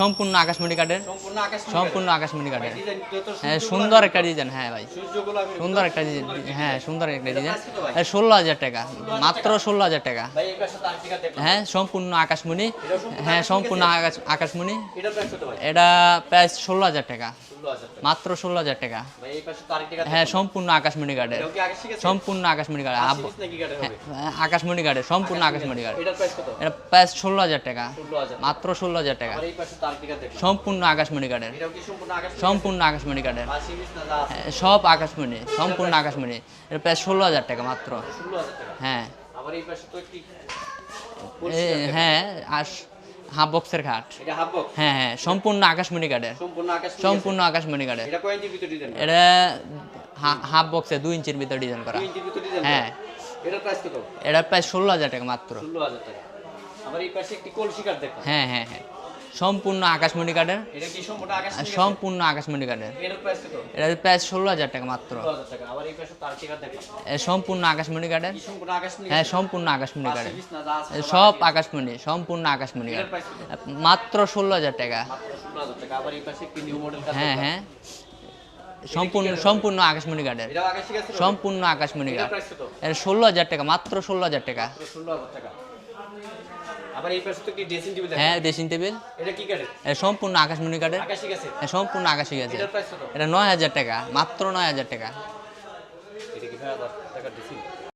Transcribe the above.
সম্পূর্ণ আকাশমণি কাঠের, সম্পূর্ণ আকাশমণি কাঠের। ডিজাইন যত হ্যাঁ, সুন্দর একটা ডিজাইন। হ্যাঁ ভাই, সূর্যগুলো আমি সুন্দর একটা ডিজাইন। হ্যাঁ, সুন্দর একটা ডিজাইন। 16,000 টাকা, মাত্র 16,000 টাকা। ভাই এই পাশে তার টিকা দেখলাম। হ্যাঁ, সম্পূর্ণ আকাশমণি। হ্যাঁ, সম্পূর্ণ আকাশমণি। এটা প্রাইস কত ভাই? এটা প্রাইস 16,000 টাকা, 16,000 টাকা। মাত্র 16,000 টাকা। ভাই এই পাশে তার টিকা হ্যাঁ, সম্পূর্ণ আকাশমণি কাঠের, এটাও কি আগে শিখেছেন? সম্পূর্ণ আকাশমণি কাঠের। আশি নাকি কাঠের হবে? আকাশমণি কাঠের, সম্পূর্ণ আকাশমণি কাঠের। এটার প্রাইস কত? এটা প্রাইস 16,000 টাকা, 16,000 মাত্র 16,000 টাকা। আর এই পাশে তার টিকা দেখলাম। সম্পূর্ণ আকাশমণি কাঠের, এটাও কি সম্পূর্ণ আকাশ? সম্পূর্ণ আকাশমণি কাঠের। আশি পিস না যা আছে? হ্যাঁ, সব আকাশমণি, সম্পূর্ণ আকাশমণি। এটা প্রায় 16,000 টাকা মাত্র। 16,000 টাকা। হ্যাঁ, আবার এই পাশে তো একটি হ্যাঁ, আর হাফ বক্সের খাট। এটা হাফ বক্স। হ্যাঁ হ্যাঁ, সম্পূর্ণ আকাশমণি কাঠের, সম্পূর্ণ আকাশ। সম্পূর্ণ আকাশমণি কাঠের। এটা কয় ইঞ্চির ভিতর ডিজাইন? এটা হাফ বক্সে 2 ইঞ্চির ভিতরে ডিজাইন করা। 2 ইঞ্চির ভিতর ডিজাইন। হ্যাঁ, এটার প্রাইস কত? এটা প্রায় 16,000 টাকা মাত্র। 16,000 টাকা। আবার এই পাশে একটি কলসি কাঠ দেখলাম। হ্যাঁ হ্যাঁ হ্যাঁ, সম্পূর্ণ আকাশমণি কাঠের, এটা কি সম্পূর্ণ আকাশ? সম্পূর্ণ আকাশমণি কাঠের। এটার প্রাইস কত? এটা প্রায় 16,000 টাকা মাত্র। 16,000 টাকা। আবার এই পাশে তার টিকা দেখলাম। সম্পূর্ণ আকাশমণি কাঠের। কি সম্পূর্ণ আকাশ নিয়ে? হ্যাঁ, সম্পূর্ণ আকাশমণি কাঠের। পিস না যা আছে? সব আকাশমণি, সম্পূর্ণ আকাশমণি এটার কাঠ। প্রাইস কত? মাত্র 16,000 টাকা। মাত্র 16,000 টাকা। আবার এই পাশে একটি নিউ মডেল কাঠ হ্যাঁ দেখলাম। হ্যাঁ, সম্পূর্ণ আকাশমণি কাঠের, এটাও আকাশি গাছের হবে? সম্পূর্ণ আকাশমণি এটার কাঠ। প্রাইস কত? এটা 16,000 টাকা, মাত্র 16,000 টাকা। মাত্র 16,000 টাকা। আবার এই পাশে তো একটি ড্রেসিং টেবিল দেখলাম। হ্যাঁ, ড্রেসিং টেবিল। এটা কি কাঠের? এটা সম্পূর্ণ আকাশমণি কাঠের। আকাশি গাছের? হ্যাঁ, সম্পূর্ণ আকাশি গেছে। এটার প্রাইস কত? এটা 9,000 টাকা, মাত্র 9,000 টাকা। এটা কি 9,000 টাকা ড্রেসিং?